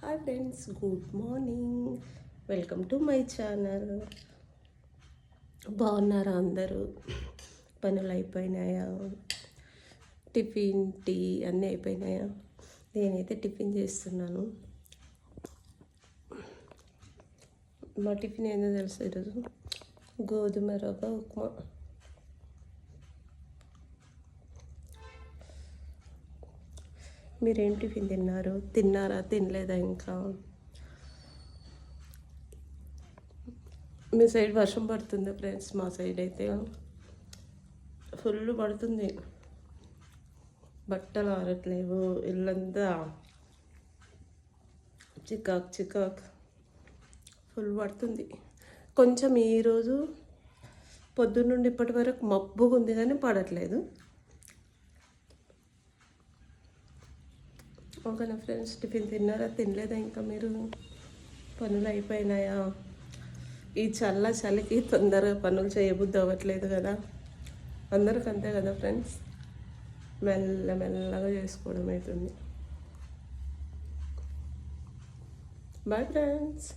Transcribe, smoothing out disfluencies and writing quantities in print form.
Hi friends, good morning. Welcome to my channel. బాగున్నారా అందరూ? పనులు అయిపోయినాయా? టిఫిన్, టీ అన్నీ అయిపోయినాయా? నేనైతే టిఫిన్ చేస్తున్నాను. మా టిఫిన్ ఏందో తెలుసు, ఈరోజు గోధుమ రవ్వ ఉప్మా. మీరేం టిఫిన్ తిన్నారా? తినలేదా ఇంకా? మీ సైడ్ వర్షం పడుతుందా ఫ్రెండ్స్? మా సైడ్ అయితే ఫుల్ పడుతుంది. బట్టలు ఆరట్లేవు, ఇల్లంతా చికాక్ ఫుల్ పడుతుంది. కొంచెం ఈరోజు పొద్దున్న నుండి ఇప్పటి వరకు మబ్బుగా ఉంది కానీ పడట్లేదు. ఓకేనా ఫ్రెండ్స్, టిఫిన్ తిన్నారా? తినలేదా ఇంకా? మీరు పనులు అయిపోయినాయా? ఈ చలికి తొందరగా పనులు చేయబుద్ధి అవ్వట్లేదు కదా, అందరికి అంతే కదా ఫ్రెండ్స్. మెల్లగా చేసుకోవడం అవుతుంది. Bye friends.